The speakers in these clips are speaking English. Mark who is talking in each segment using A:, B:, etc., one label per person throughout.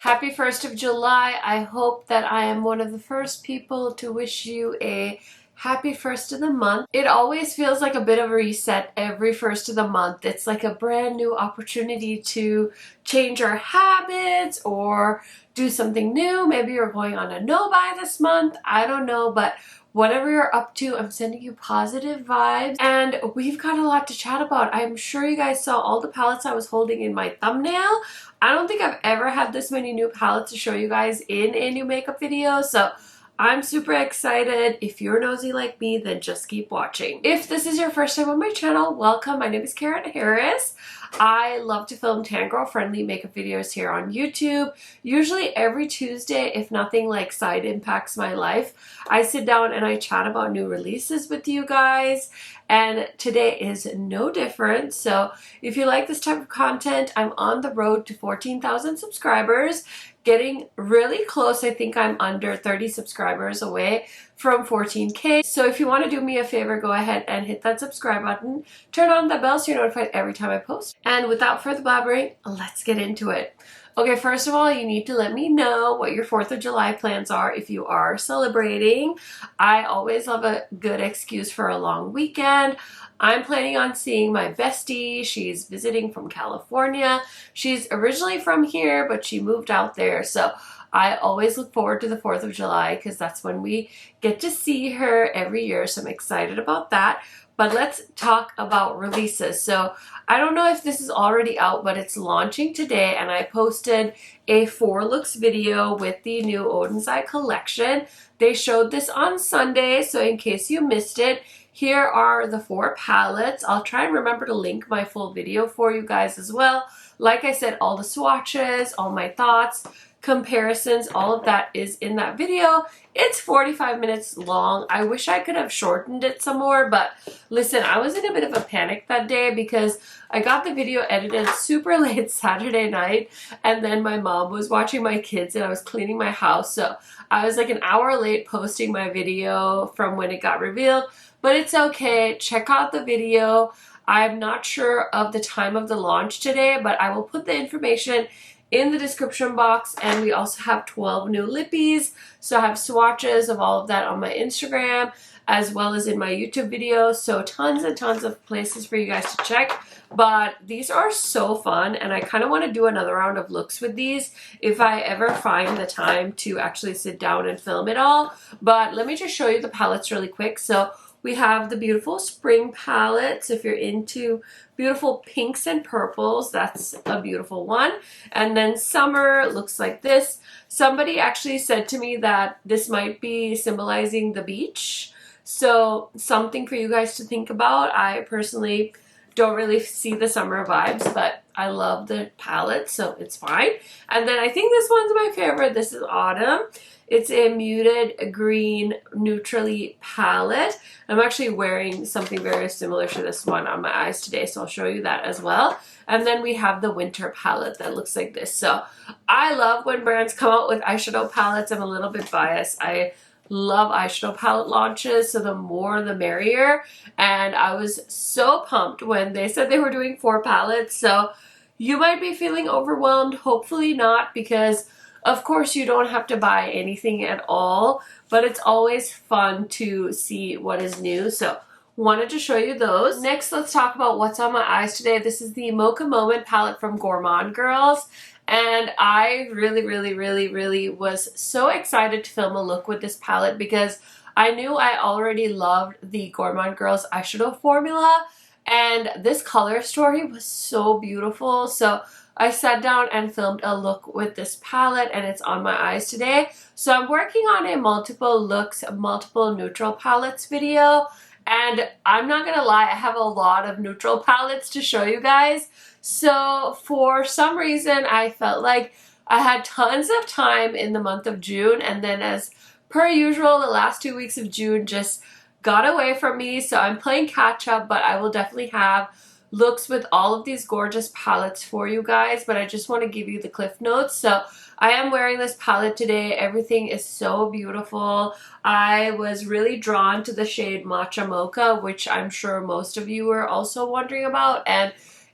A: Happy 1st of July. I hope that I am one of the first people to wish you a happy 1st of the month. It always feels like a bit of a reset every 1st of the month. It's like a brand new opportunity to change our habits or do something new. Maybe you're going on a no-buy this month. I don't know, but whatever you're up to, I'm sending you positive vibes. And we've got a lot to chat about. I'm sure you guys saw all the palettes I was holding in my thumbnail. I don't think I've ever had this many new palettes to show you guys in a new makeup video, so I'm super excited. If you're nosy like me, then just keep watching. If this is your first time on my channel, welcome. My name is Karen Harris. I love to film tan girl friendly makeup videos here on YouTube. Usually every Tuesday, if nothing like side impacts my life, I sit down and I chat about new releases with you guys. And today is no different. So if you like this type of content, I'm on the road to 14,000 subscribers. Getting really close. I think I'm under 30 subscribers away from 14K. So if you want to do me a favor, go ahead and hit that subscribe button. Turn on the bell so you're notified every time I post. And without further blabbering, let's get into it. Okay, first of all, you need to let me know what your 4th of July plans are if you are celebrating. I always love a good excuse for a long weekend. I'm planning on seeing my bestie. She's visiting from California. She's originally from here, but she moved out there. So I always look forward to the 4th of July because that's when we get to see her every year. So I'm excited about that. But let's talk about releases. So I don't know if this is already out, but it's launching today. And I posted a 4 looks video with the new Oden collection. They showed this on Sunday. So in case you missed it, here are the 4 palettes. I'll try and remember to link my full video for you guys as well. Like I said, all the swatches, all my thoughts, comparisons, all of that is in that video. It's 45 minutes long. I wish I could have shortened it some more, but listen, I was in a bit of a panic that day because I got the video edited super late Saturday night, and then my mom was watching my kids and I was cleaning my house, so I was like an hour late posting my video from when it got revealed, but it's okay. Check out the video. I'm not sure of the time of the launch today, but I will put the information in the description box. And we also have 12 new lippies. So I have swatches of all of that on my Instagram as well as in my YouTube video. So tons and tons of places for you guys to check. But these are so fun and I kind of want to do another round of looks with these if I ever find the time to actually sit down and film it all. But let me just show you the palettes really quick. So we have the beautiful spring palette. So if you're into beautiful pinks and purples, that's a beautiful one. And then summer looks like this. Somebody actually said to me that this might be symbolizing the beach. So something for you guys to think about. I personally don't really see the summer vibes, but I love the palette, so it's fine. And then I think this one's my favorite. This is Autumn. It's a muted green neutrally palette. I'm actually wearing something very similar to this one on my eyes today, so I'll show you that as well. And then we have the winter palette that looks like this. So I love when brands come out with eyeshadow palettes. I'm a little bit biased. I love eyeshadow palette launches, so the more the merrier. And I was so pumped when they said they were doing 4 palettes. So you might be feeling overwhelmed. Hopefully not, because of course you don't have to buy anything at all, but it's always fun to see what is new. So wanted to show you those. Next, let's talk about what's on my eyes today. This is the Mocha Moment palette from Gourmand Girls. And I really was so excited to film a look with this palette because I knew I already loved the Gourmand Girls eyeshadow formula. And this color story was so beautiful. So I sat down and filmed a look with this palette and it's on my eyes today. So I'm working on a multiple looks, multiple neutral palettes video. And I'm not gonna lie, I have a lot of neutral palettes to show you guys. So for some reason, I felt like I had tons of time in the month of June. And then as per usual, the last 2 weeks of June just got away from me. So I'm playing catch up, but I will definitely have looks with all of these gorgeous palettes for you guys, but I just want to give you the cliff notes. So I am wearing this palette today. Everything is so beautiful. I was really drawn to the shade Matcha Mocha, which I'm sure most of you are also wondering about, and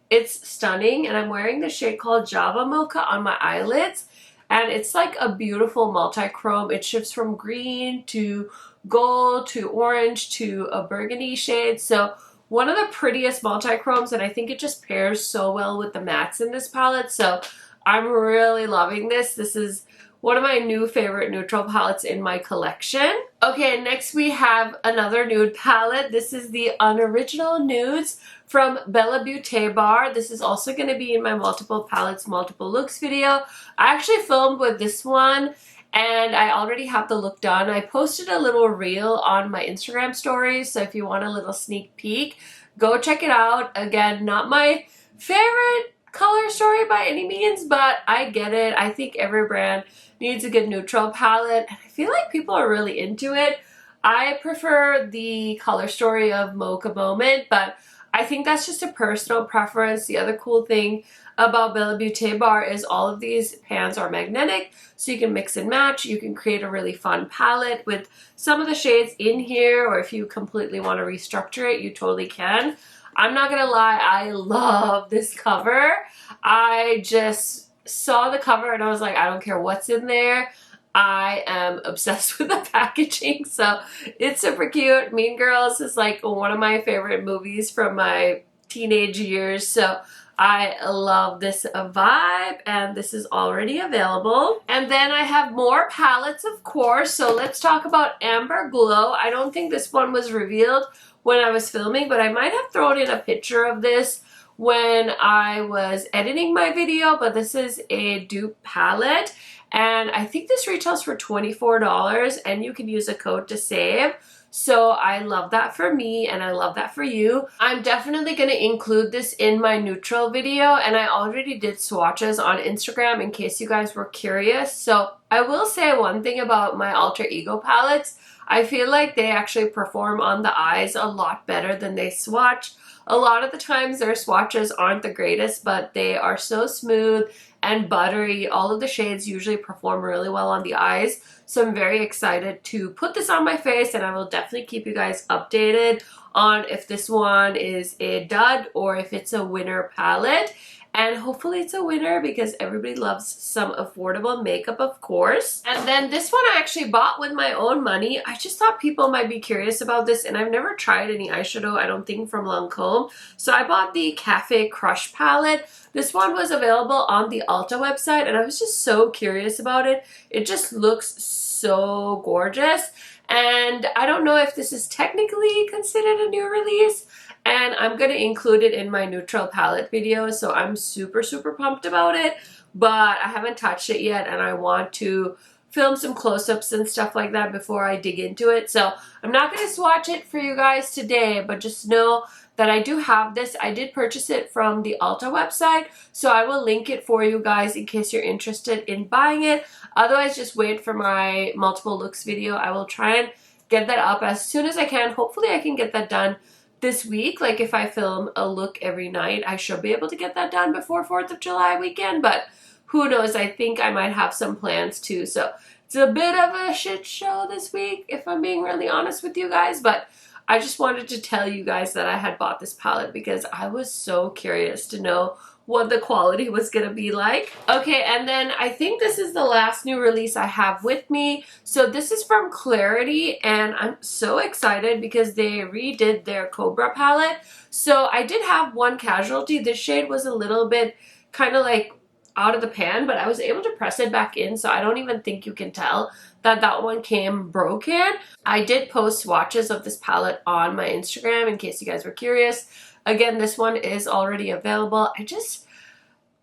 A: it's stunning. And I'm wearing the shade called Java Mocha on my eyelids. and it's like a beautiful multi-chrome. It shifts from green to gold to orange to a burgundy shade. So one of the prettiest multi-chromes, and I think it just pairs so well with the mattes in this palette. So I'm really loving this. This is one of my new favorite neutral palettes in my collection. Okay, next we have another nude palette. This is the Unoriginal Nudes from Bella Beauté Bar. This is also going to be in my multiple palettes, multiple looks video. I actually filmed with this one and I already have the look done. I posted a little reel on my Instagram stories, so if you want a little sneak peek, go check it out. Again, not my favorite color story by any means, but I get it. I think every brand needs a good neutral palette, and I feel like people are really into it. I prefer the color story of Mocha Moment, but I think that's just a personal preference. The other cool thing about Bella Beauté Bar is all of these pans are magnetic, so you can mix and match. You can create a really fun palette with some of the shades in here, or if you completely want to restructure it, you totally can. I'm not gonna lie, I love this cover. I just saw the cover and I was like, I don't care what's in there. I am obsessed with the packaging, so it's super cute. Mean Girls is like one of my favorite movies from my teenage years, so I love this vibe, and this is already available. And then I have more palettes, of course, so let's talk about Amber Glow. I don't think this one was revealed when I was filming, but I might have thrown in a picture of this when I was editing my video, but this is a dupe palette, and I think this retails for $24, and you can use a code to save. So I love that for me, and I love that for you. I'm definitely going to include this in my neutral video, and I already did swatches on Instagram in case you guys were curious. So I will say one thing about my Alter Ego palettes. I feel like they actually perform on the eyes a lot better than they swatch. A lot of the times their swatches aren't the greatest, but they are so smooth and buttery. All of the shades usually perform really well on the eyes. So I'm very excited to put this on my face, and I will definitely keep you guys updated on if this one is a dud or if it's a winner palette. And hopefully it's a winner because everybody loves some affordable makeup, of course. And then this one I actually bought with my own money. I just thought people might be curious about this, and I've never tried any eyeshadow, I don't think, from Lancome. So I bought the Cafe Crush palette. This one was available on the Ulta website, and I was just so curious about it. It just looks so gorgeous. And I don't know if this is technically considered a new release, and I'm going to include it in my neutral palette video, so I'm super, super pumped about it, but I haven't touched it yet, and I want to film some close-ups and stuff like that before I dig into it. So I'm not going to swatch it for you guys today, but just know that I do have this. I did purchase it from the Ulta website, so I will link it for you guys in case you're interested in buying it. Otherwise, just wait for my multiple looks video. I will try and get that up as soon as I can. Hopefully I can get that done this week. Like if I film a look every night, I should be able to get that done before 4th of July weekend, but who knows, I think I might have some plans too. So it's a bit of a shit show this week, if I'm being really honest with you guys, but I just wanted to tell you guys that I had bought this palette because I was so curious to know what the quality was going to be like. Okay, and then I think this is the last new release I have with me. So this is from Clarity, and I'm so excited because they redid their Cobra palette. So I did have one casualty. This shade was a little bit kind of like out of the pan, but I was able to press it back in, so I don't even think you can tell that that one came broken. I did post swatches of this palette on my Instagram in case you guys were curious. Again, this one is already available.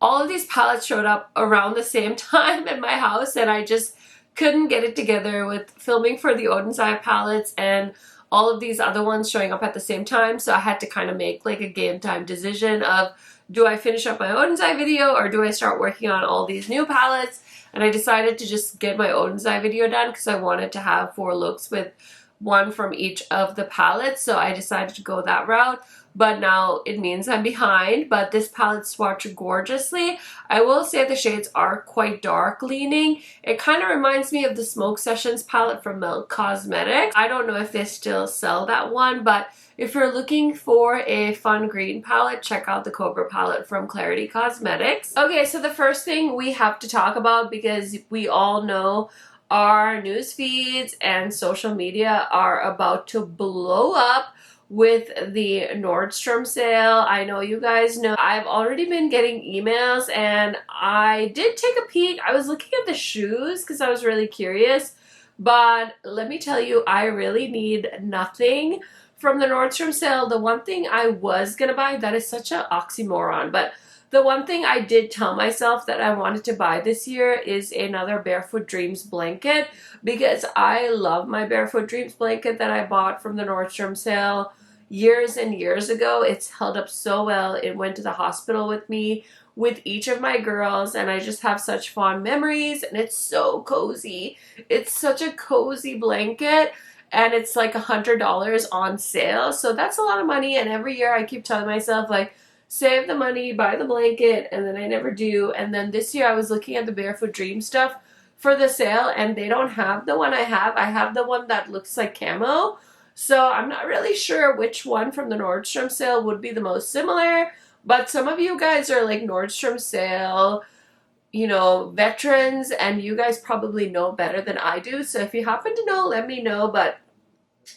A: All of these palettes showed up around the same time at my house, and I just couldn't get it together with filming for the Oden's Eye palettes and all of these other ones showing up at the same time. So I had to kind of make like a game time decision of, do I finish up my Oden's Eye video or do I start working on all these new palettes? And I decided to just get my Oden's Eye video done because I wanted to have 4 looks with one from each of the palettes. So I decided to go that route. but now it means I'm behind. But this palette swatched gorgeously. I will say the shades are quite dark leaning. It kind of reminds me of the Smoke Sessions palette from Milk Cosmetics. I don't know if they still sell that one, but if you're looking for a fun green palette, check out the Cobra palette from Clarity Cosmetics. Okay, so the first thing we have to talk about, because we all know our news feeds and social media are about to blow up with the Nordstrom sale. I know you guys know I've already been getting emails, and I did take a peek. I was looking at the shoes because I was really curious, but let me tell you, I really need nothing from the Nordstrom sale. The one thing I was gonna buy, that is such an oxymoron, but the one thing I did tell myself that I wanted to buy this year is another Barefoot Dreams blanket, because I love my Barefoot Dreams blanket that I bought from the Nordstrom sale years and years ago. It's held up so well. It went to the hospital with me with each of my girls, and I just have such fond memories, and it's so cozy. It's such a cozy blanket, and it's like $100 on sale, so that's a lot of money. And every year I keep telling myself, like, save the money, buy the blanket, and then I never do. And then this year I was looking at the Barefoot Dream stuff for the sale, and they don't have the one I have. I have the one that looks like camo. So I'm not really sure which one from the Nordstrom sale would be the most similar, but some of you guys are like Nordstrom sale, you know, veterans, and you guys probably know better than I do. So if you happen to know, let me know. But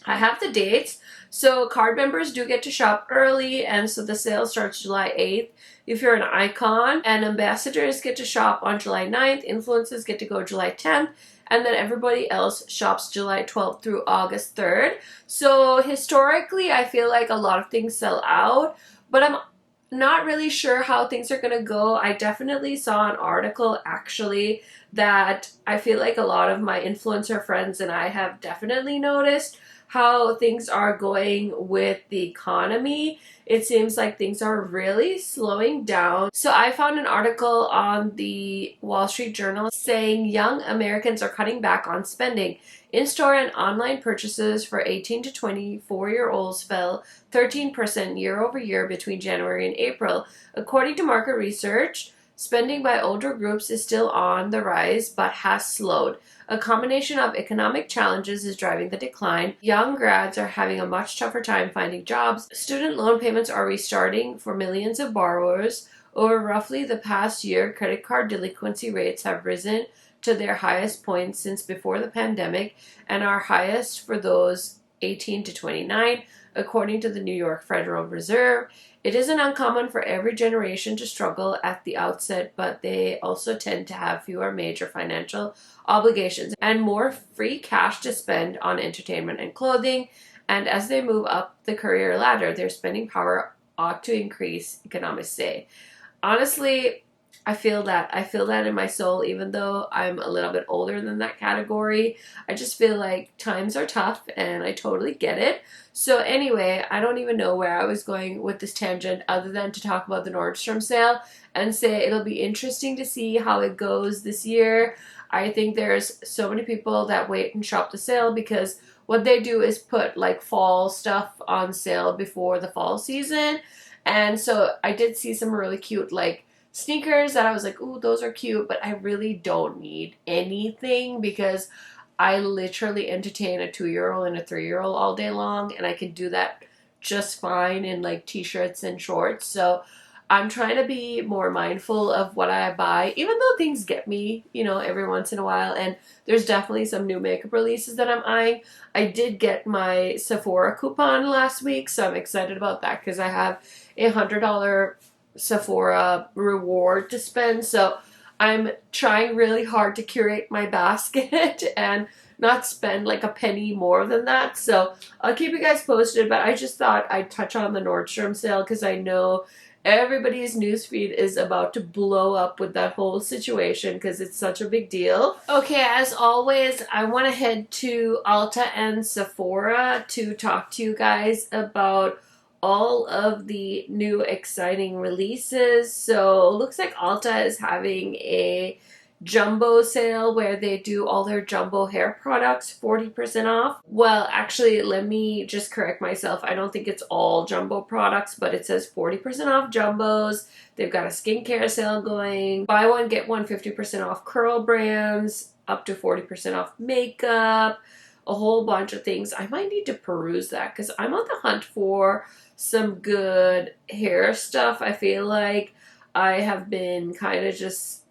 A: I have the dates. So card members do get to shop early, and so the sale starts July 8th if you're an icon, and ambassadors get to shop on July 9th, influencers get to go July 10th, and then everybody else shops July 12th through August 3rd. So historically, I feel like a lot of things sell out, but I'm not really sure how things are going to go. I definitely saw an article actually that I feel like a lot of my influencer friends and I have definitely noticed how things are going with the economy. It seems like things are really slowing down. So I found an article on the Wall Street Journal saying young Americans are cutting back on spending. In-store and online purchases for 18 to 24-year-olds fell 13% year over year between January and April. According to market research, spending by older groups is still on the rise but has slowed. A combination of economic challenges is driving the decline. Young grads are having a much tougher time finding jobs. Student loan payments are restarting for millions of borrowers. Over roughly the past year, credit card delinquency rates have risen to their highest point since before the pandemic, and are highest for those 18 to 29, according to the New York Federal Reserve. It isn't uncommon for every generation to struggle at the outset, but they also tend to have fewer major financial obligations and more free cash to spend on entertainment and clothing. And as they move up the career ladder, their spending power ought to increase, economists say. Honestly, I feel that. I feel that in my soul, even though I'm a little bit older than that category. I just feel like times are tough, and I totally get it. So anyway, I don't even know where I was going with this tangent other than to talk about the Nordstrom sale and say it'll be interesting to see how it goes this year. I think there's so many people that wait and shop the sale because what they do is put like fall stuff on sale before the fall season. And so I did see some really cute like sneakers that I was like, ooh, those are cute, but I really don't need anything because I literally entertain a 2-year-old and a 3-year-old all day long, and I can do that just fine in like t-shirts and shorts. So I'm trying to be more mindful of what I buy, even though things get me, you know, every once in a while. And there's definitely some new makeup releases that I'm eyeing. I did get my Sephora coupon last week, so I'm excited about that because I have a $100 Sephora reward to spend. So I'm trying really hard to curate my basket and not spend like a penny more than that. So I'll keep you guys posted, but I just thought I'd touch on the Nordstrom sale because I know everybody's newsfeed is about to blow up with that whole situation because it's such a big deal. Okay, as always, I want to head to Ulta and Sephora to talk to you guys about all of the new exciting releases. So looks like Ulta is having a jumbo sale where they do all their jumbo hair products 40% off. Well, actually, let me just correct myself. I don't think it's all jumbo products, but it says 40% off jumbos. They've got a skincare sale going. Buy one, get one 50% off curl brands, up to 40% off makeup, a whole bunch of things. I might need to peruse that because I'm on the hunt for some good hair stuff. I feel like I have been kind of just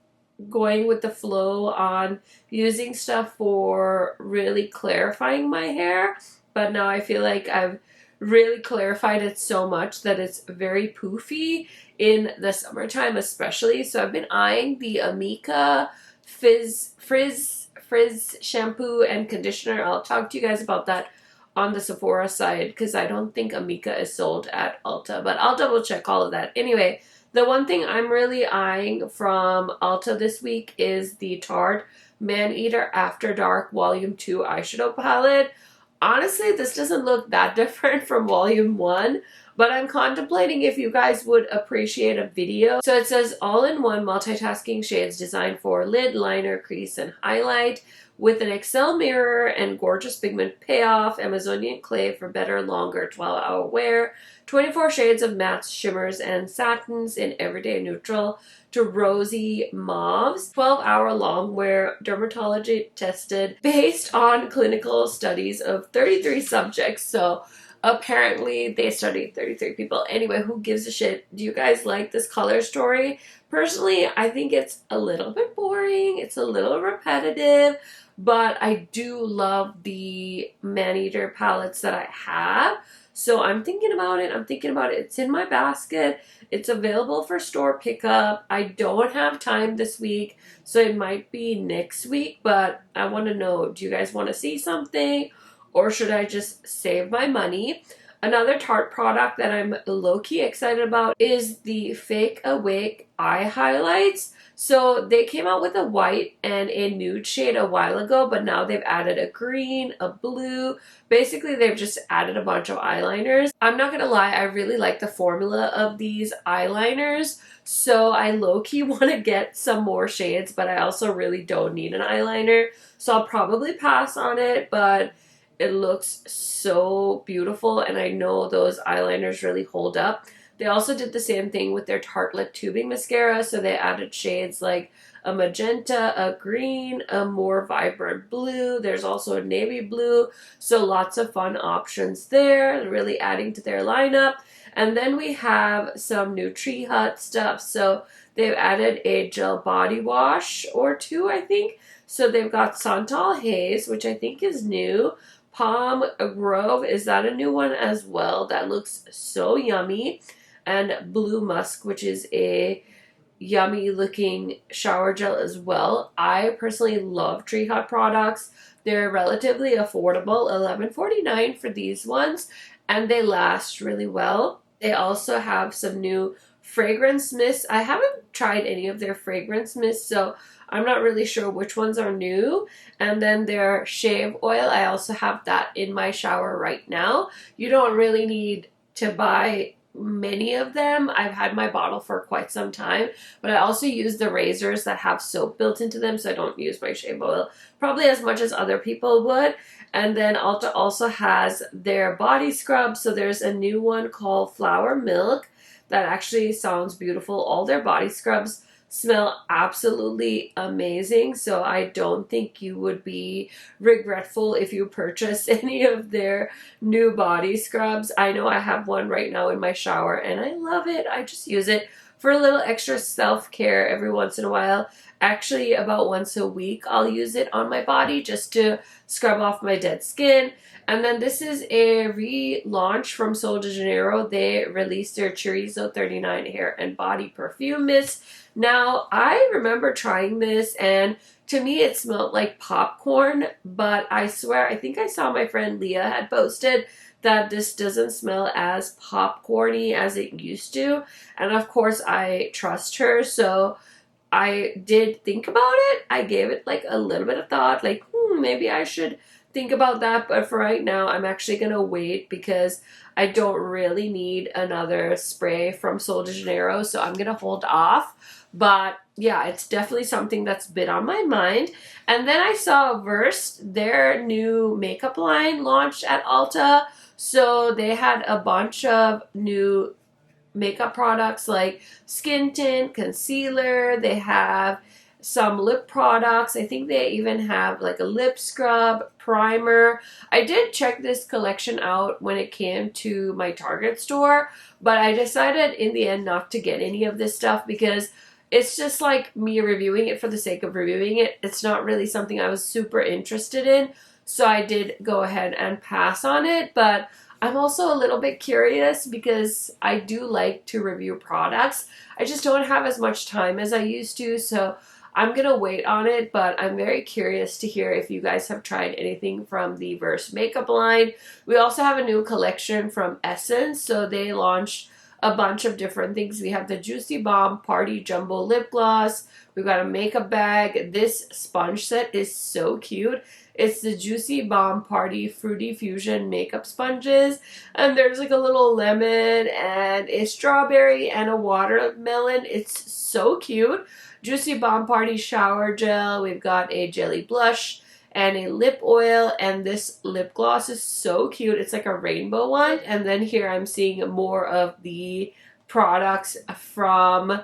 A: going with the flow on using stuff for really clarifying my hair, but now I feel like I've really clarified it so much that it's very poofy in the summertime especially. So I've been eyeing the Amika Frizz shampoo and conditioner. I'll talk to you guys about that on the Sephora side because I don't think Amika is sold at Ulta, but I'll double check all of that. Anyway, the one thing I'm really eyeing from Ulta this week is the Tarte Maneater After Dark Volume 2 eyeshadow palette. Honestly, this doesn't look that different from Volume 1, but I'm contemplating if you guys would appreciate a video. So it says all-in-one multitasking shades designed for lid, liner, crease, and highlight with an Excel mirror and gorgeous pigment payoff, Amazonian clay for better, longer 12-hour wear, 24 shades of mattes, shimmers, and satins in everyday neutral to rosy mauves, 12-hour long wear, dermatology tested based on clinical studies of 33 subjects. So apparently they studied 33 people. Anyway, who gives a shit? Do you guys like this color story? Personally, I think it's a little bit boring. It's a little repetitive, but I do love the Maneater palettes that I have. So I'm thinking about it. It's in my basket. It's available for store pickup. I don't have time this week, so it might be next week, but I want to know, do you guys want to see something? Or should I just save my money? Another Tarte product that I'm low-key excited about is the Fake Awake Eye Highlights. So they came out with a white and a nude shade a while ago, but now they've added a green, a blue. Basically, they've just added a bunch of eyeliners. I'm not gonna lie, I really like the formula of these eyeliners. So I low-key want to get some more shades, but I also really don't need an eyeliner. So I'll probably pass on it, but it looks so beautiful, and I know those eyeliners really hold up. They also did the same thing with their Tartelette tubing mascara, so they added shades like a magenta, a green, a more vibrant blue. There's also a navy blue, so lots of fun options there, really adding to their lineup. And then we have some new Tree Hut stuff, so they've added a gel body wash or two, I think. So they've got Santal Haze, which I think is new. Palm Grove, is that a new one as well? That looks so yummy. And Blue Musk, which is a yummy looking shower gel as well. I personally love Tree Hut products. They're relatively affordable, $11.49 for these ones, and they last really well. They also have some new fragrance mists. I haven't tried any of their fragrance mists, so I'm not really sure which ones are new. And then their shave oil, I also have that in my shower right now. You don't really need to buy many of them. I've had my bottle for quite some time, but I also use the razors that have soap built into them, so I don't use my shave oil probably as much as other people would. And then Ulta also has their body scrub. So there's a new one called Flower Milk that actually sounds beautiful. All their body scrubs smell absolutely amazing, so I don't think you would be regretful if you purchase any of their new body scrubs. I know I have one right now in my shower and I love it. I just use it for a little extra self-care every once in a while. Actually, about once a week I'll use it on my body just to scrub off my dead skin. And then this is a relaunch from Sol de Janeiro. They released their Chorizo 39 hair and body perfume mist. Now, I remember trying this, and to me it smelled like popcorn, but I swear, I think I saw my friend Leah had posted that this doesn't smell as popcorny as it used to. And of course, I trust her, so I did think about it. I gave it like a little bit of thought, like, maybe I should think about that, but for right now, I'm actually gonna wait because I don't really need another spray from Sol de Janeiro, so I'm gonna hold off. But yeah, it's definitely something that's been on my mind. And then I saw Verse, their new makeup line launched at Ulta. So they had a bunch of new makeup products like skin tint, concealer. They have some lip products. I think they even have like a lip scrub, primer. I did check this collection out when it came to my Target store, but I decided in the end not to get any of this stuff because it's just like me reviewing it for the sake of reviewing it. It's not really something I was super interested in. So I did go ahead and pass on it, but I'm also a little bit curious because I do like to review products. I just don't have as much time as I used to, so I'm going to wait on it, but I'm very curious to hear if you guys have tried anything from the Verse makeup line. We also have a new collection from Essence, so they launched a bunch of different things. We have the Juicy Bomb Party Jumbo Lip Gloss. We've got a makeup bag. This sponge set is so cute. It's the Juicy Bomb Party Fruity Fusion makeup sponges. And there's like a little lemon and a strawberry and a watermelon. It's so cute. Juicy Bomb Party shower gel. We've got a jelly blush and a lip oil, and this lip gloss is so cute. It's like a rainbow one. And then here I'm seeing more of the products from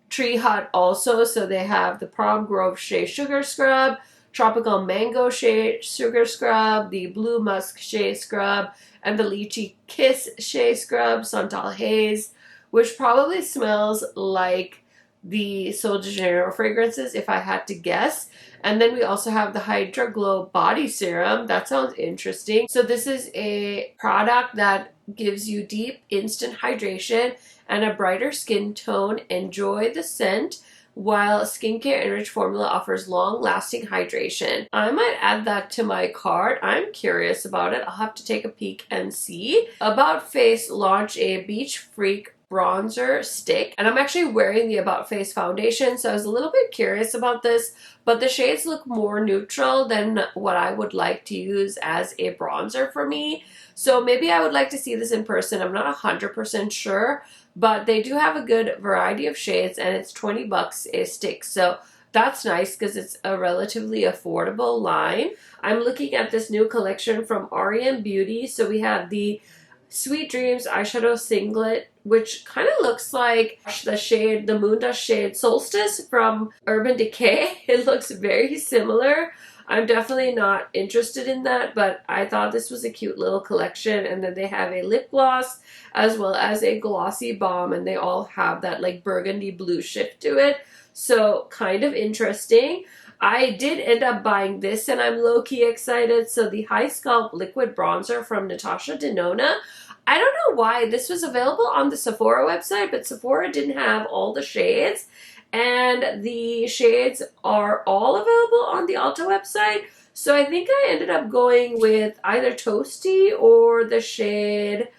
A: Tree Hut also. So they have the Prom Grove Shea Sugar Scrub, Tropical Mango Shea Sugar Scrub, the Blue Musk Shea Scrub, and the Lychee Kiss Shea Scrub, Santal Haze, which probably smells like the Sol de Janeiro fragrances if I had to guess. And then we also have the Hydra Glow Body Serum. That sounds interesting. So this is a product that gives you deep instant hydration and a brighter skin tone. Enjoy the scent, while skincare enriched formula offers long-lasting hydration. I might add that to my cart. I'm curious about it. I'll have to take a peek and see. About Face launched a Beach Freak bronzer stick, and I'm actually wearing the About Face foundation, so I was a little bit curious about this, but the shades look more neutral than what I would like to use as a bronzer for me. So maybe I would like to see this in person. I'm not 100% sure, but they do have a good variety of shades, and it's 20 bucks a stick. So that's nice because it's a relatively affordable line. I'm looking at this new collection from R.E.M. Beauty. So we have the Sweet Dreams eyeshadow singlet, which kind of looks like the Moon Dust shade Solstice from Urban Decay. It looks very similar. I'm definitely not interested in that, but I thought this was a cute little collection. And then they have a lip gloss as well as a glossy balm, and they all have that like burgundy blue shift to it. So kind of interesting. I did end up buying this, and I'm low-key excited. So the High Sculpt Liquid Bronzer from Natasha Denona. I don't know why this was available on the Sephora website, but Sephora didn't have all the shades. And the shades are all available on the Ulta website. So I think I ended up going with either Toasty or the shade...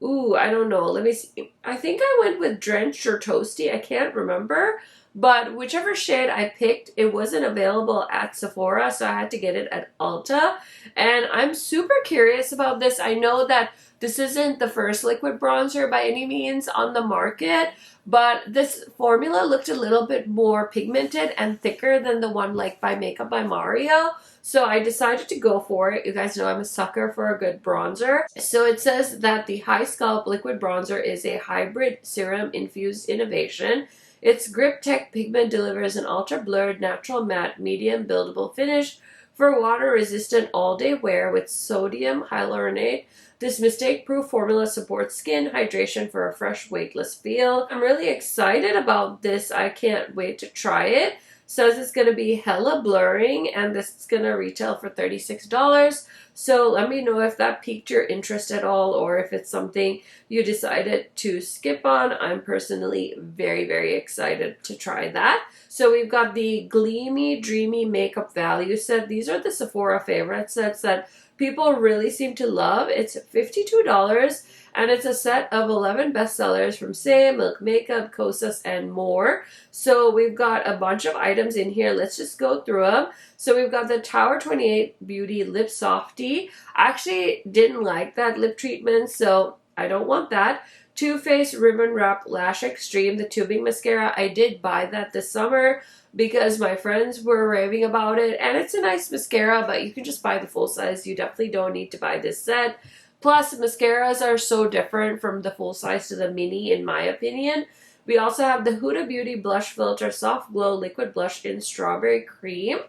A: Ooh, I don't know. Let me see. I think I went with Drenched or Toasty. I can't remember. But whichever shade I picked, it wasn't available at Sephora, so I had to get it at Ulta. And I'm super curious about this. I know that this isn't the first liquid bronzer by any means on the market, but this formula looked a little bit more pigmented and thicker than the one like by Makeup by Mario. So I decided to go for it. You guys know I'm a sucker for a good bronzer. So it says that the High Sculpt Liquid Bronzer is a hybrid serum infused innovation. Its Grip Tech pigment delivers an ultra blurred, natural matte, medium buildable finish for water resistant all day wear with sodium hyaluronate. This mistake-proof formula supports skin hydration for a fresh, weightless feel. I'm really excited about this. I can't wait to try it. Says it's going to be hella blurring, and this is going to retail for $36. So let me know if that piqued your interest at all, or if it's something you decided to skip on. I'm personally very, very excited to try that. So we've got the Gleamy Dreamy Makeup Value Set. These are the Sephora favorite sets that people really seem to love. It's $52, and it's a set of 11 bestsellers from Say, Milk Makeup, Kosas, and more. So we've got a bunch of items in here. Let's just go through them. So we've got the Tower 28 Beauty Lip Softy. I actually didn't like that lip treatment, so I don't want that. Too Faced Ribbon Wrap Lash Extreme, the tubing mascara. I did buy that this summer because my friends were raving about it, and it's a nice mascara, but you can just buy the full size. You definitely don't need to buy this set. Plus, mascaras are so different from the full size to the mini, in my opinion. We also have the Huda Beauty Blush Filter Soft Glow Liquid Blush in Strawberry Cream.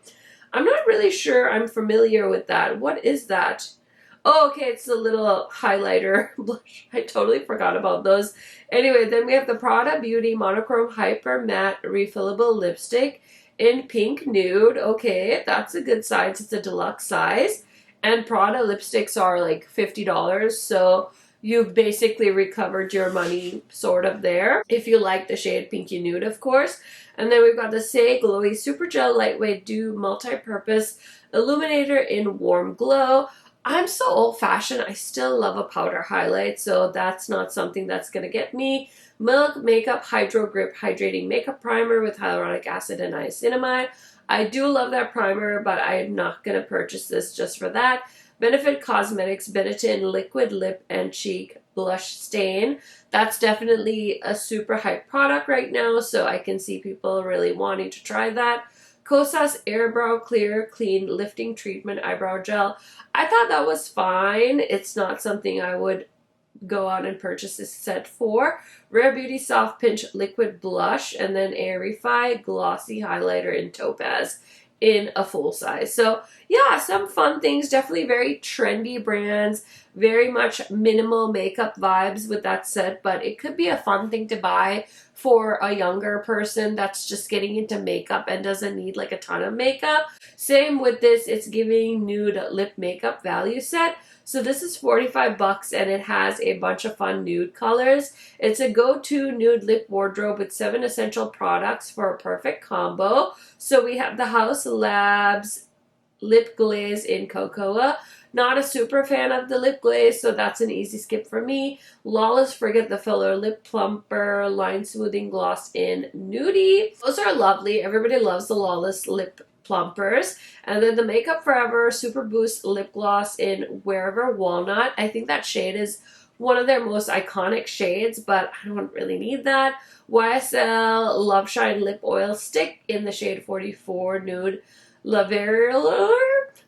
A: I'm not really sure I'm familiar with that. What is that? Oh, okay, it's the little highlighter blush. I totally forgot about those. Anyway, then we have the Prada Beauty Monochrome Hyper Matte Refillable Lipstick in Pink Nude. Okay, that's a good size. It's a deluxe size. And Prada lipsticks are like $50, so you've basically recovered your money sort of there. If you like the shade Pinky Nude, of course. And then we've got the Say Glowy Super Gel Lightweight Dew Multi-Purpose Illuminator in Warm Glow. I'm so old-fashioned. I still love a powder highlight, so that's not something that's going to get me. Milk Makeup Hydro Grip Hydrating Makeup Primer with hyaluronic acid and niacinamide. I do love that primer, but I'm not going to purchase this just for that. Benefit Cosmetics Benetton Liquid Lip and Cheek Blush Stain. That's definitely a super hype product right now, so I can see people really wanting to try that. Kosas Airbrow Clear Clean Lifting Treatment Eyebrow Gel. I thought that was fine. It's not something I would go out and purchase this set for. Rare Beauty Soft Pinch Liquid Blush, and then Aerify Glossy Highlighter in Topaz in a full size. So yeah, some fun things. Definitely very trendy brands. Very much minimal makeup vibes with that set, but it could be a fun thing to buy for a younger person that's just getting into makeup and doesn't need like a ton of makeup. Same with this, it's giving nude lip makeup value set. So this is 45 bucks and it has a bunch of fun nude colors. It's a go-to nude lip wardrobe with 7 essential products for a perfect combo. So we have the House Labs Lip Glaze in Cocoa. Not a super fan of the lip glaze, so that's an easy skip for me. Lawless Frigate the Filler Lip Plumper Line Smoothing Gloss in Nudie. Those are lovely. Everybody loves the Lawless Lip Plumpers. And then the Makeup Forever Super Boost Lip Gloss in Wherever Walnut. I think that shade is one of their most iconic shades, but I don't really need that. YSL Love Shine Lip Oil Stick in the shade 44 Nude Laverier.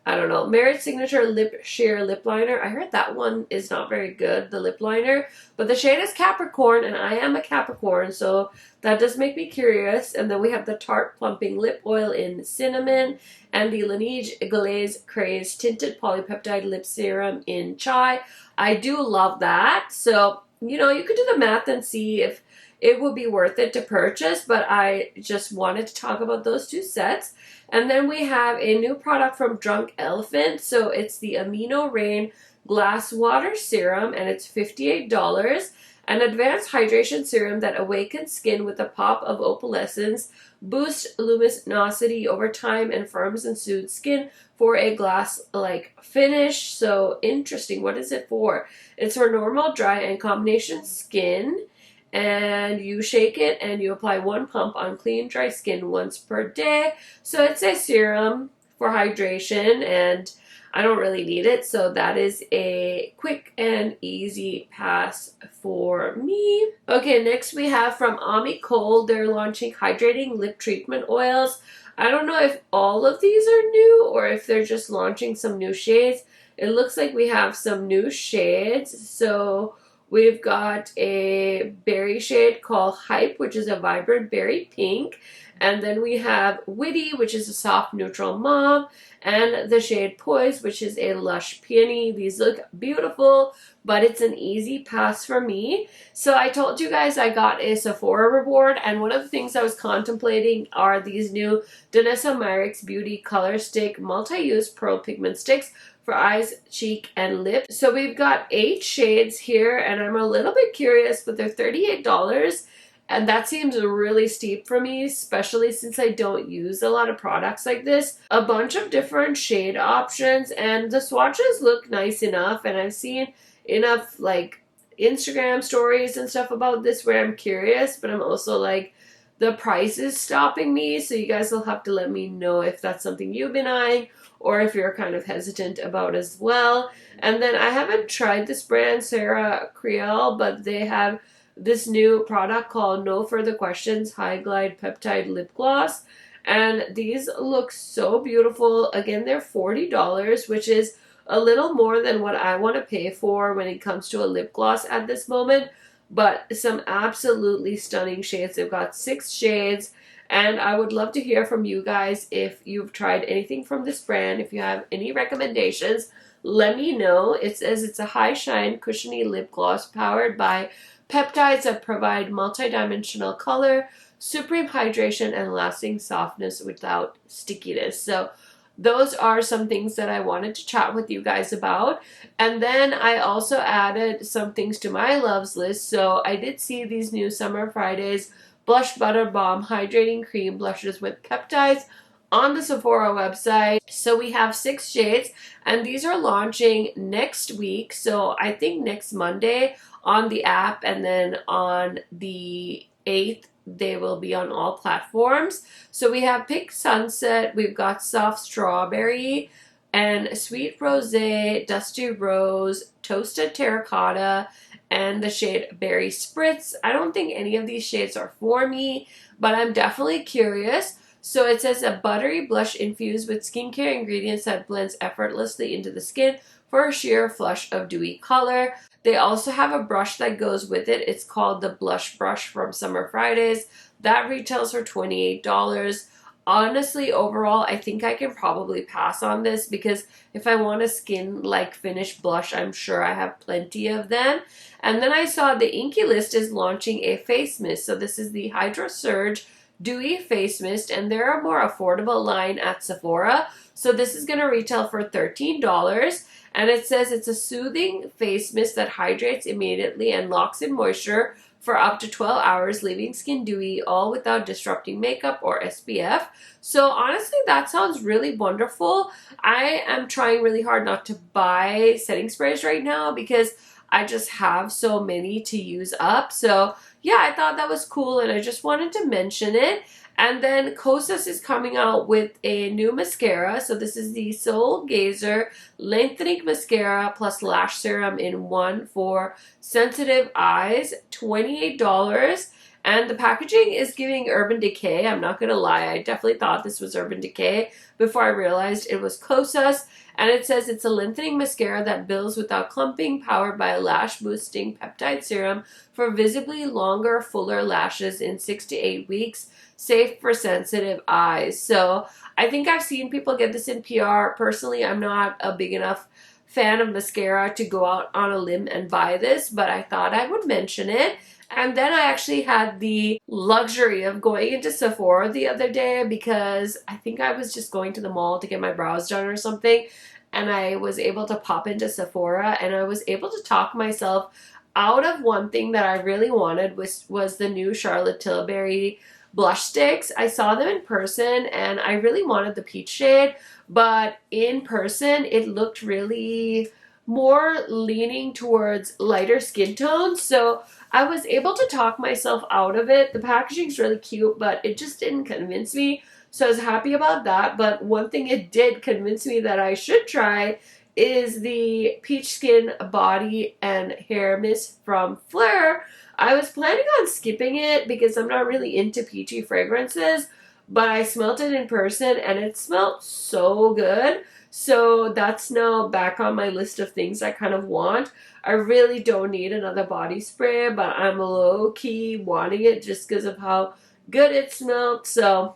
A: I don't know. Merit Signature Lip Sheer Lip Liner. I heard that one is not very good, the lip liner. But the shade is Capricorn, and I am a Capricorn, so that does make me curious. And then we have the Tarte Plumping Lip Oil in Cinnamon, and the Laneige Glaze Craze Tinted Polypeptide Lip Serum in Chai. I do love that. So, you know, you could do the math and see if it would be worth it to purchase, but I just wanted to talk about those two sets. And then we have a new product from Drunk Elephant. So it's the Amino Rain Glass Water Serum, and it's $58. An advanced hydration serum that awakens skin with a pop of opalescence, boosts luminosity over time, and firms and soothes skin for a glass-like finish. So interesting. What is it for? It's for normal, dry, and combination skin. And you shake it and you apply 1 pump on clean, dry skin once per day. So it's a serum for hydration, and I don't really need it. So that is a quick and easy pass for me. Okay, next we have from Ami Cole. They're launching hydrating lip treatment oils. I don't know if all of these are new or if they're just launching some new shades. It looks like we have some new shades. So we've got a berry shade called Hype, which is a vibrant berry pink. And then we have Witty, which is a soft neutral mauve. And the shade Poise, which is a lush peony. These look beautiful, but it's an easy pass for me. So I told you guys I got a Sephora reward. And one of the things I was contemplating are these new Danessa Myricks Beauty Color Stick Multi-Use Pearl Pigment Sticks for eyes, cheek, and lips. So we've got 8 shades here, and I'm a little bit curious, but they're $38, and that seems really steep for me, especially since I don't use a lot of products like this. A bunch of different shade options, and the swatches look nice enough, and I've seen enough like Instagram stories and stuff about this where I'm curious, but I'm also like, the price is stopping me, so you guys will have to let me know if that's something you've been eyeing or if you're kind of hesitant about as well. And then I haven't tried this brand, Sarah Creal, but they have this new product called No Further Questions High Glide Peptide Lip Gloss. And these look so beautiful. Again, they're $40, which is a little more than what I want to pay for when it comes to a lip gloss at this moment. But some absolutely stunning shades. They've got 6 shades. And I would love to hear from you guys if you've tried anything from this brand. If you have any recommendations, let me know. It says it's a high shine, cushiony lip gloss powered by peptides that provide multidimensional color, supreme hydration, and lasting softness without stickiness. So those are some things that I wanted to chat with you guys about. And then I also added some things to my loves list. So I did see these new Summer Fridays Blush Butter Balm Hydrating Cream Blushes with Peptides on the Sephora website. So we have 6 shades, and these are launching next week. So I think next Monday on the app, and then on the 8th, they will be on all platforms. So we have Pink Sunset, we've got Soft Strawberry, and Sweet Rosé, Dusty Rose, Toasted Terracotta, and the shade Berry Spritz. I don't think any of these shades are for me, but I'm definitely curious. So it says a buttery blush infused with skincare ingredients that blends effortlessly into the skin for a sheer flush of dewy color. They also have a brush that goes with it. It's called the Blush Brush from Summer Fridays. That retails for $28. Honestly, overall, I think I can probably pass on this because if I want a skin-like finish blush, I'm sure I have plenty of them. And then I saw the Inky List is launching a face mist. So this is the Hydra Surge Dewy Face Mist, and they're a more affordable line at Sephora. So this is going to retail for $13. And it says it's a soothing face mist that hydrates immediately and locks in moisture for up to 12 hours, leaving skin dewy, all without disrupting makeup or SPF. So honestly, that sounds really wonderful. I am trying really hard not to buy setting sprays right now because I just have so many to use up. So yeah, I thought that was cool and I just wanted to mention it. And then Kosas is coming out with a new mascara. So this is the Soul Gazer Lengthening Mascara plus Lash Serum in one for sensitive eyes, $28. And the packaging is giving Urban Decay. I'm not going to lie, I definitely thought this was Urban Decay before I realized it was Kosas. And it says it's a lengthening mascara that builds without clumping, powered by a lash boosting peptide serum for visibly longer, fuller lashes in 6 to 8 weeks. Safe for sensitive eyes. So I think I've seen people get this in PR. Personally, I'm not a big enough fan of mascara to go out on a limb and buy this, but I thought I would mention it. And then I actually had the luxury of going into Sephora the other day because I think I was just going to the mall to get my brows done or something. And I was able to pop into Sephora and I was able to talk myself out of one thing that I really wanted, was the new Charlotte Tilbury blush sticks. I saw them in person and I really wanted the peach shade, but in person it looked really more leaning towards lighter skin tones. So I was able to talk myself out of it. The packaging's really cute, but it just didn't convince me. So I was happy about that. But one thing it did convince me that I should try is the Peach Skin Body and Hair Mist from Fleur. I was planning on skipping it because I'm not really into peachy fragrances, but I smelled it in person and it smelled so good. So that's now back on my list of things I kind of want. I really don't need another body spray, but I'm low-key wanting it just because of how good it smelled. So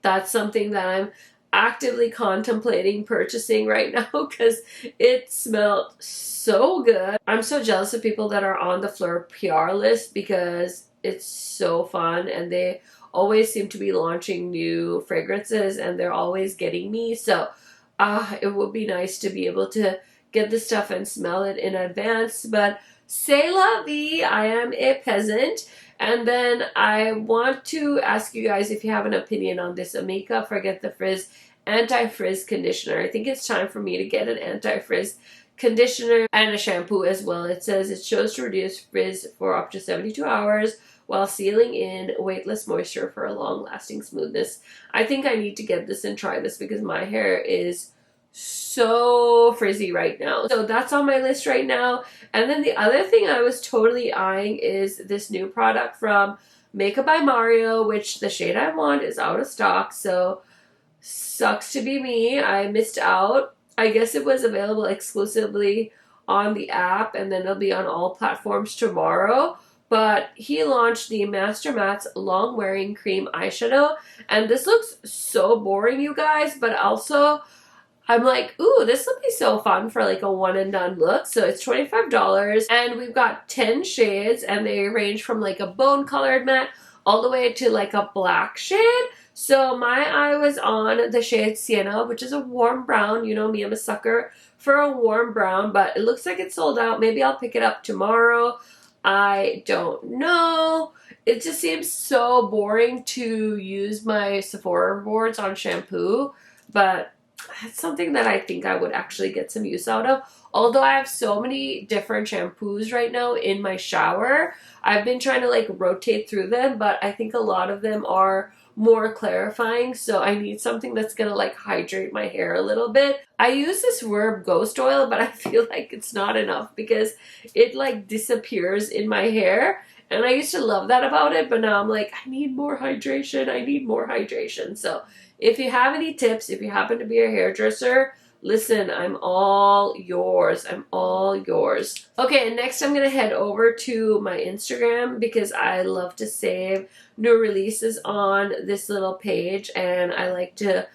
A: that's something that I'm actively contemplating purchasing right now because it smelled so good. I'm so jealous of people that are on the Fleur PR list because it's so fun and they always seem to be launching new fragrances and they're always getting me. So it would be nice to be able to get the stuff and smell it in advance. But c'est la vie, I am a peasant. And then I want to ask you guys if you have an opinion on this Amika Forget the Frizz anti-frizz conditioner. I think it's time for me to get an anti-frizz conditioner and a shampoo as well. It says it shows to reduce frizz for up to 72 hours while sealing in weightless moisture for a long-lasting smoothness. I think I need to get this and try this because my hair is so frizzy right now. So that's on my list right now. And then the other thing I was totally eyeing is this new product from Makeup by Mario, which the shade I want is out of stock. So sucks to be me. I missed out. I guess it was available exclusively on the app and then it'll be on all platforms tomorrow. But he launched the Master Matte's Long Wearing Cream Eyeshadow. And this looks so boring, you guys, but also I'm like, ooh, this would be so fun for like a one and done look. So it's $25 and we've got 10 shades and they range from like a bone colored matte all the way to like a black shade. So my eye was on the shade Sienna, which is a warm brown. You know me, I'm a sucker for a warm brown, but it looks like it's sold out. Maybe I'll pick it up tomorrow. I don't know. It just seems so boring to use my Sephora rewards on shampoo, but that's something that I think I would actually get some use out of. Although I have so many different shampoos right now in my shower, I've been trying to like rotate through them, but I think a lot of them are more clarifying, so I need something that's gonna like hydrate my hair a little bit. I use this Verb Ghost Oil, but I feel like it's not enough because it like disappears in my hair. And I used to love that about it, but now I'm like, I need more hydration. I need more hydration. So if you have any tips, if you happen to be a hairdresser, listen, I'm all yours. I'm all yours. Okay, and next I'm going to head over to my Instagram because I love to save new releases on this little page. And I like to,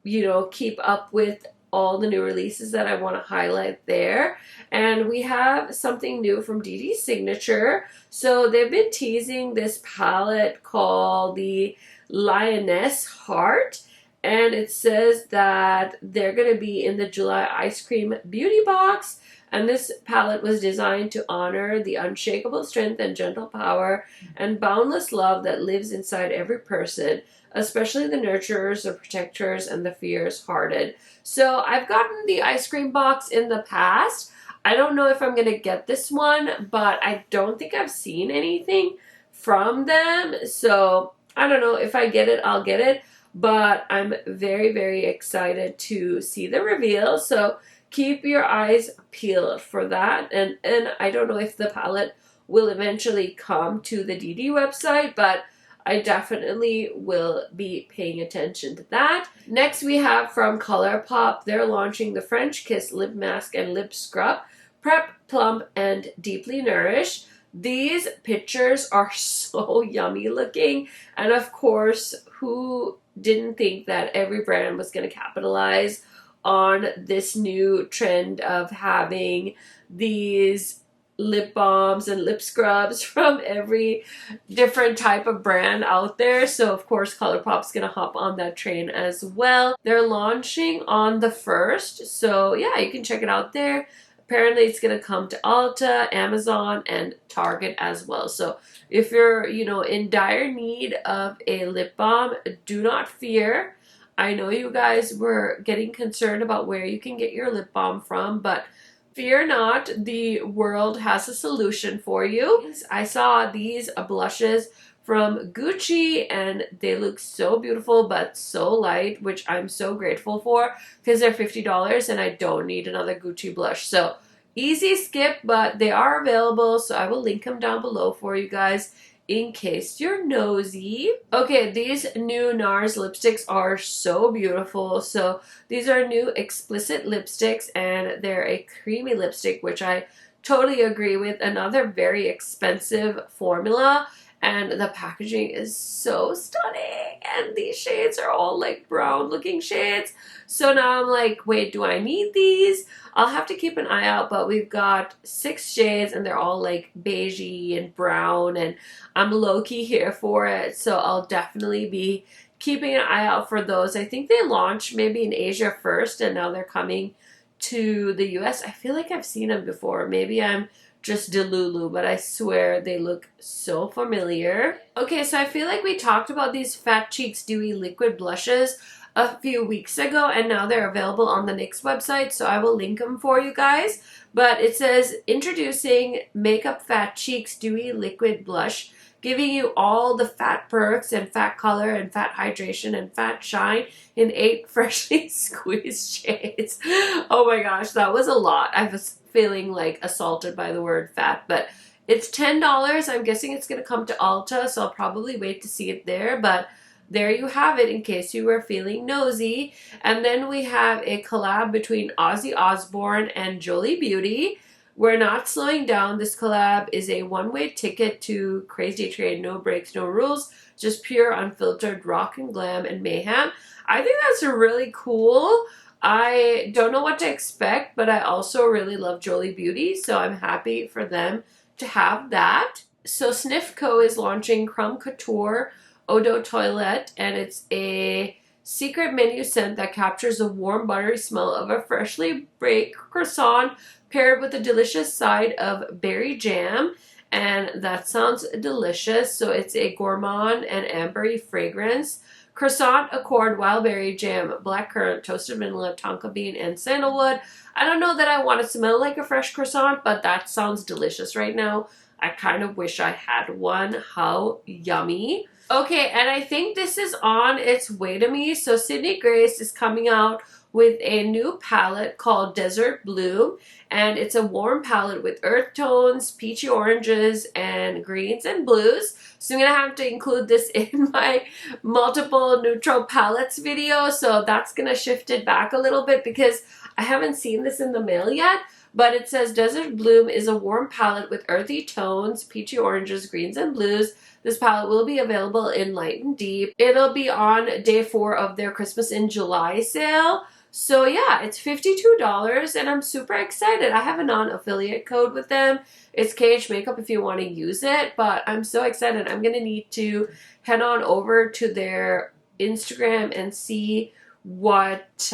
A: you know, keep up with all the new releases that I want to highlight there. And we have something new from DD Signature. So they've been teasing this palette called the Lioness Heart. And it says that they're going to be in the July Ice Cream Beauty Box. And this palette was designed to honor the unshakable strength and gentle power and boundless love that lives inside every person, especially the nurturers, the protectors, and the fierce-hearted. So I've gotten the ice cream box in the past. I don't know if I'm going to get this one, but I don't think I've seen anything from them. So I don't know. If I get it, I'll get it. But I'm very, very excited to see the reveal. So keep your eyes peeled for that. And I don't know if the palette will eventually come to the DD website, but I definitely will be paying attention to that. Next we have from ColourPop. They're launching the French Kiss Lip Mask and Lip Scrub. Prep, plump, and deeply nourished. These pictures are so yummy looking. And of course, who didn't think that every brand was going to capitalize on this new trend of having these lip balms and lip scrubs from every different type of brand out there. So of course ColourPop's gonna hop on that train as well. They're launching on the 1st, so yeah, you can check it out there. Apparently it's gonna come to Ulta, Amazon, and Target as well. So if you're, you know, in dire need of a lip balm, do not fear. I know you guys were getting concerned about where you can get your lip balm from, but fear not, the world has a solution for you. I saw these blushes from Gucci and they look so beautiful but so light, which I'm so grateful for because they're $50 and I don't need another Gucci blush. So easy skip, but they are available, so I will link them down below for you guys in case you're nosy. Okay, these new NARS lipsticks are so beautiful. So these are new explicit lipsticks and they're a creamy lipstick, which I totally agree with. Another very expensive formula, and the packaging is so stunning, and these shades are all like brown looking shades. So now I'm like, wait, do I need these? I'll have to keep an eye out, but we've got 6 shades and they're all like beigey and brown, and I'm low-key here for it, so I'll definitely be keeping an eye out for those. I think they launched maybe in Asia first and now they're coming to the US. I feel like I've seen them before. Maybe I'm just Delulu, but I swear they look so familiar. Okay, so I feel like we talked about these Fat Cheeks Dewy Liquid Blushes a few weeks ago, and now they're available on the NYX website, so I will link them for you guys. But it says, introducing Makeup Fat Cheeks Dewy Liquid Blush giving you all the fat perks and fat color and fat hydration and fat shine in 8 freshly squeezed shades. Oh my gosh, that was a lot. I was feeling like assaulted by the word fat, but it's $10. I'm guessing it's going to come to Ulta, so I'll probably wait to see it there, but there you have it in case you were feeling nosy. And then we have a collab between Ozzy Osbourne and Jolie Beauty. We're not slowing down. This collab is a one-way ticket to Crazy Trade. No breaks, no rules. Just pure, unfiltered rock and glam and mayhem. I think that's really cool. I don't know what to expect, but I also really love Jolie Beauty, so I'm happy for them to have that. So Sniff Co. is launching Crumb Couture Eau de Toilette, and it's a secret menu scent that captures the warm, buttery smell of a freshly baked croissant paired with a delicious side of berry jam. And that sounds delicious. So it's a gourmand and ambery fragrance. Croissant, accord, wild berry jam, blackcurrant, toasted vanilla, tonka bean, and sandalwood. I don't know that I want to smell like a fresh croissant, but that sounds delicious right now. I kind of wish I had one. How yummy. Okay, and I think this is on its way to me. So Sydney Grace is coming out with a new palette called Desert Bloom, and it's a warm palette with earth tones, peachy oranges, and greens and blues. So I'm gonna have to include this in my multiple neutral palettes video, so that's gonna shift it back a little bit because I haven't seen this in the mail yet. But it says Desert Bloom is a warm palette with earthy tones, peachy oranges, greens, and blues. This palette will be available in light and deep. It'll be on day 4 of their Christmas in July sale. So yeah, it's $52 and I'm super excited. I have a non-affiliate code with them. It's KH Makeup if you want to use it, but I'm so excited. I'm going to need to head on over to their Instagram and see what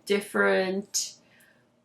A: different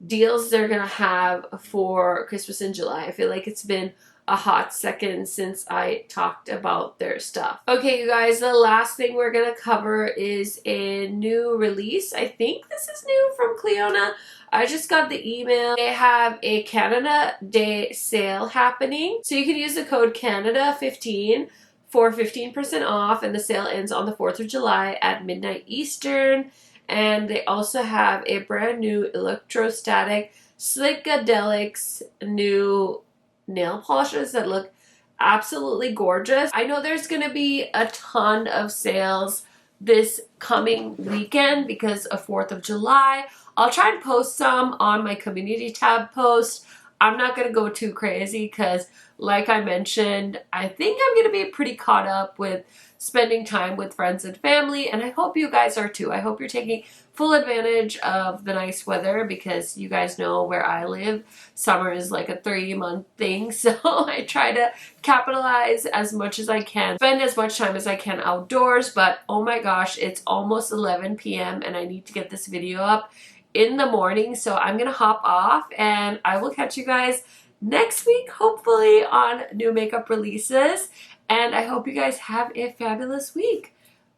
A: deals they're gonna have for Christmas in July. I feel like it's been a hot second since I talked about their stuff. Okay, you guys, the last thing we're gonna cover is a new release. I think this is new from Cleona. I just got the email. They have a Canada Day sale happening, so you can use the code Canada15 for 15% off, and the sale ends on the 4th of July at midnight Eastern. And they also have a brand new electrostatic Slickadelics new nail polishes that look absolutely gorgeous. I know there's going to be a ton of sales this coming weekend because of 4th of July. I'll try and post some on my community tab post. I'm not going to go too crazy because, like I mentioned, I think I'm going to be pretty caught up with spending time with friends and family, and I hope you guys are too. I hope you're taking full advantage of the nice weather because you guys know where I live, summer is like a 3-month thing, so I try to capitalize as much as I can, spend as much time as I can outdoors. But oh my gosh, it's almost 11 p.m. and I need to get this video up in the morning, so I'm gonna hop off and I will catch you guys next week, hopefully, on new makeup releases. And I hope you guys have a fabulous week.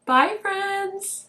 A: Bye, friends!